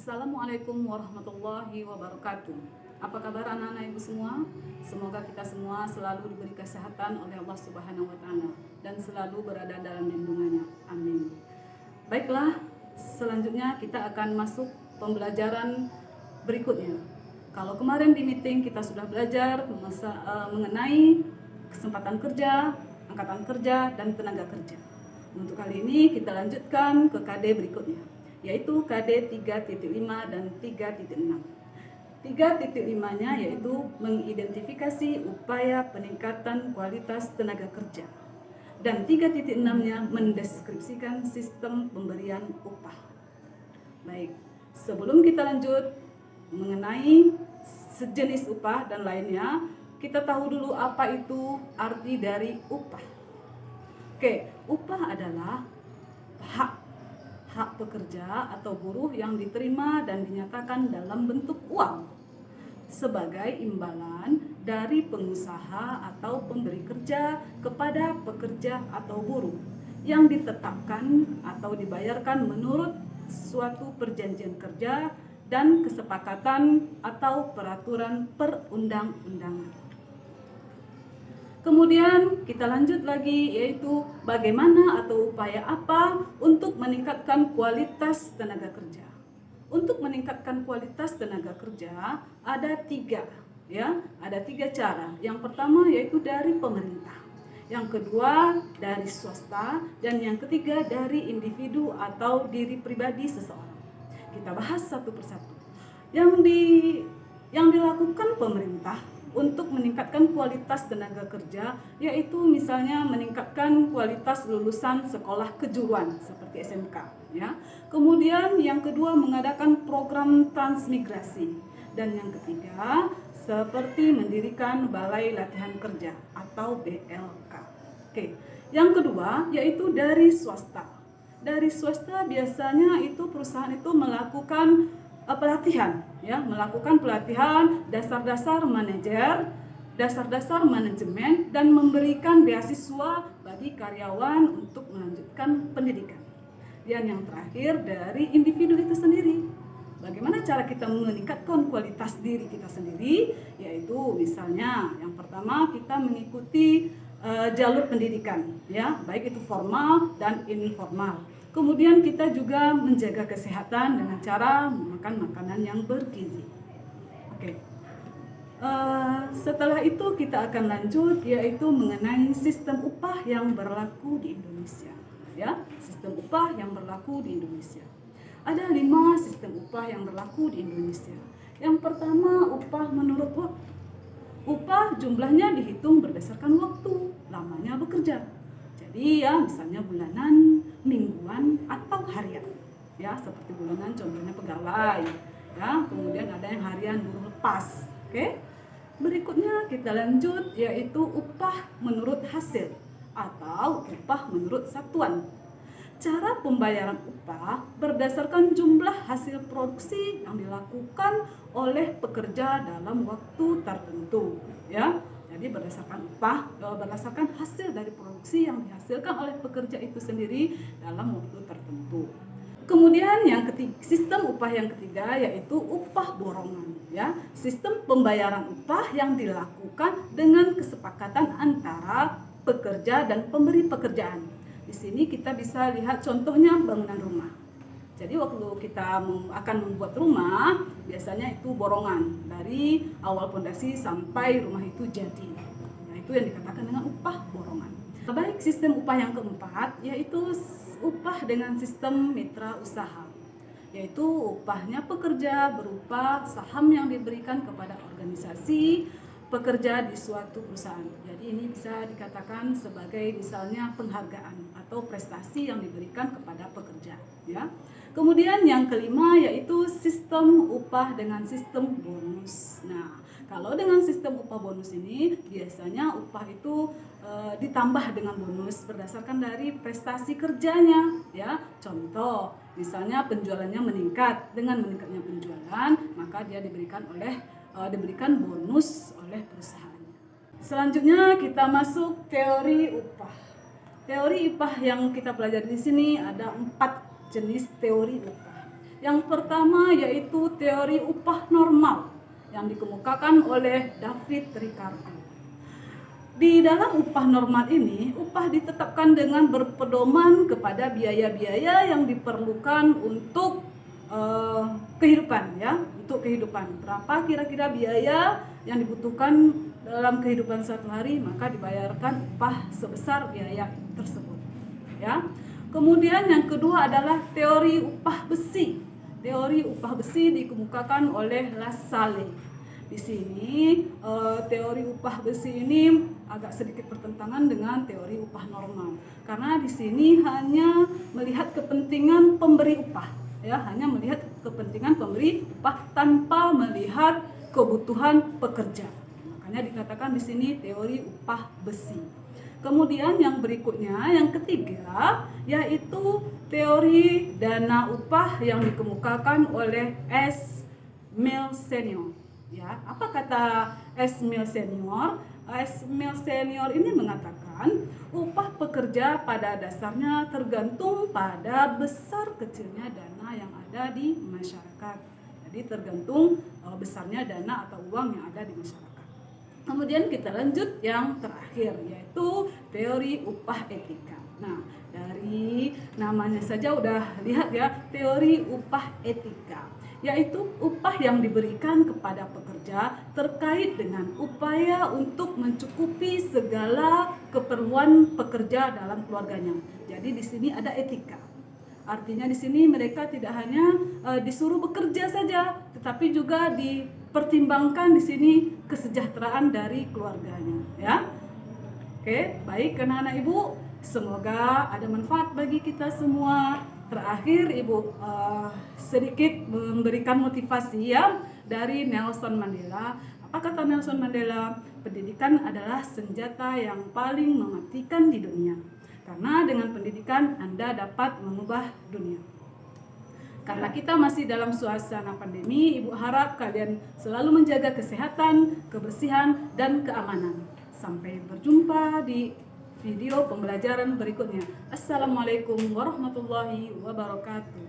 Assalamualaikum warahmatullahi wabarakatuh. Apa kabar anak-anak ibu semua? Semoga kita semua selalu diberi kesehatan oleh Allah Subhanahu wa Ta'ala dan selalu berada dalam lindungannya. Amin. Baiklah, selanjutnya kita akan masuk pembelajaran berikutnya. Kalau kemarin di meeting kita sudah belajar mengenai kesempatan kerja, angkatan kerja, dan tenaga kerja. Untuk kali ini kita lanjutkan ke KD berikutnya, yaitu KD 3.5 dan 3.6. 3.5-nya yaitu mengidentifikasi upaya peningkatan kualitas tenaga kerja. Dan 3.6-nya mendeskripsikan sistem pemberian upah. Baik, sebelum kita lanjut mengenai sejenis upah dan lainnya, kita tahu dulu apa itu arti dari upah. Oke, upah adalah hak pekerja atau buruh yang diterima dan dinyatakan dalam bentuk uang sebagai imbalan dari pengusaha atau pemberi kerja kepada pekerja atau buruh yang ditetapkan atau dibayarkan menurut suatu perjanjian kerja dan kesepakatan atau peraturan perundang-undangan. Kemudian kita lanjut lagi, yaitu bagaimana atau upaya apa untuk meningkatkan kualitas tenaga kerja. Untuk meningkatkan kualitas tenaga kerja ada tiga cara. Yang pertama yaitu dari pemerintah, yang kedua dari swasta, dan yang ketiga dari individu atau diri pribadi seseorang. Kita bahas satu persatu. Yang dilakukan pemerintah untuk meningkatkan kualitas tenaga kerja, yaitu misalnya meningkatkan kualitas lulusan sekolah kejuruan seperti SMK, ya. Kemudian yang kedua mengadakan program transmigrasi, dan yang ketiga seperti mendirikan balai latihan kerja atau BLK. Oke. Yang kedua yaitu dari swasta. Dari swasta biasanya itu perusahaan itu melakukan melakukan pelatihan dasar-dasar manajemen dan memberikan beasiswa bagi karyawan untuk melanjutkan pendidikan. Dan yang terakhir dari individu itu sendiri. Bagaimana cara kita meningkatkan kualitas diri kita sendiri? Yaitu misalnya yang pertama kita mengikuti jalur pendidikan, ya, baik itu formal dan informal. Kemudian kita juga menjaga kesehatan dengan cara makan makanan yang bergizi. Oke. Setelah itu kita akan lanjut, yaitu mengenai sistem upah yang berlaku di Indonesia. Ya, sistem upah yang berlaku di Indonesia. Ada 5 sistem upah yang berlaku di Indonesia. Yang pertama, upah menurut waktu. Upah jumlahnya dihitung berdasarkan waktu lamanya bekerja. Jadi ya misalnya bulanan, mingguan, atau harian. Ya, seperti bulanan contohnya pegawai. Ya, kemudian ada yang harian buruh lepas. Oke. Berikutnya kita lanjut, yaitu upah menurut hasil atau upah menurut satuan. Cara pembayaran upah berdasarkan jumlah hasil produksi yang dilakukan oleh pekerja dalam waktu tertentu, ya. Jadi berdasarkan hasil dari produksi yang dihasilkan oleh pekerja itu sendiri dalam waktu tertentu. Kemudian sistem upah yang ketiga yaitu upah borongan, ya. Sistem pembayaran upah yang dilakukan dengan kesepakatan antara pekerja dan pemberi pekerjaan. Di sini kita bisa lihat contohnya bangunan rumah. Jadi waktu kita akan membuat rumah, biasanya itu borongan dari awal fondasi sampai rumah itu jadi. Nah, itu yang dikatakan dengan upah borongan. Baik, sistem upah yang keempat yaitu upah dengan sistem mitra usaha, yaitu upahnya pekerja berupa saham yang diberikan kepada organisasi pekerja di suatu perusahaan. Jadi ini bisa dikatakan sebagai misalnya penghargaan atau prestasi yang diberikan kepada pekerja, ya. Kemudian yang kelima yaitu sistem upah dengan sistem bonus. Nah, kalau dengan sistem upah bonus ini biasanya upah itu ditambah dengan bonus berdasarkan dari prestasi kerjanya, ya. Contoh, misalnya penjualannya meningkat, dengan meningkatnya penjualan maka dia diberikan bonus oleh perusahaannya. Selanjutnya kita masuk teori upah. Teori upah yang kita pelajari di sini ada 4 jenis teori upah. Yang pertama yaitu teori upah normal yang dikemukakan oleh David Ricardo. Di dalam upah normal ini, upah ditetapkan dengan berpedoman kepada biaya-biaya yang diperlukan untuk kehidupan, ya, untuk kehidupan. Berapa kira-kira biaya yang dibutuhkan dalam kehidupan sehari-hari, maka dibayarkan upah sebesar biaya tersebut, ya. Kemudian yang kedua adalah teori upah besi. Teori upah besi dikemukakan oleh Lassalle. Di sini teori upah besi ini agak sedikit bertentangan dengan teori upah normal, karena di sini hanya melihat kepentingan pemberi upah, ya, hanya melihat kepentingan pemberi upah tanpa melihat kebutuhan pekerja. Makanya dikatakan di sini teori upah besi. Kemudian yang berikutnya, yang ketiga, yaitu teori dana upah yang dikemukakan oleh S. Mill Senior. Ya, apa kata S. Mill Senior? S. Mill Senior ini mengatakan upah pekerja pada dasarnya tergantung pada besar kecilnya dana yang ada di masyarakat. Jadi tergantung besarnya dana atau uang yang ada di masyarakat. Kemudian kita lanjut yang terakhir, yaitu teori upah etika. Nah, dari namanya saja udah lihat ya, teori upah etika, yaitu upah yang diberikan kepada pekerja terkait dengan upaya untuk mencukupi segala keperluan pekerja dalam keluarganya. Jadi di sini ada etika. Artinya di sini mereka tidak hanya disuruh bekerja saja, tetapi juga dipertimbangkan di sini kesejahteraan dari keluarganya, ya. Oke, baik anak-anak Ibu, semoga ada manfaat bagi kita semua. Terakhir Ibu sedikit memberikan motivasi, ya, dari Nelson Mandela. Apa kata Nelson Mandela? Pendidikan adalah senjata yang paling mematikan di dunia. Karena dengan pendidikan Anda dapat mengubah dunia. Karena kita masih dalam suasana pandemi, Ibu harap kalian selalu menjaga kesehatan, kebersihan, dan keamanan. Sampai berjumpa di video pembelajaran berikutnya. Assalamualaikum warahmatullahi wabarakatuh.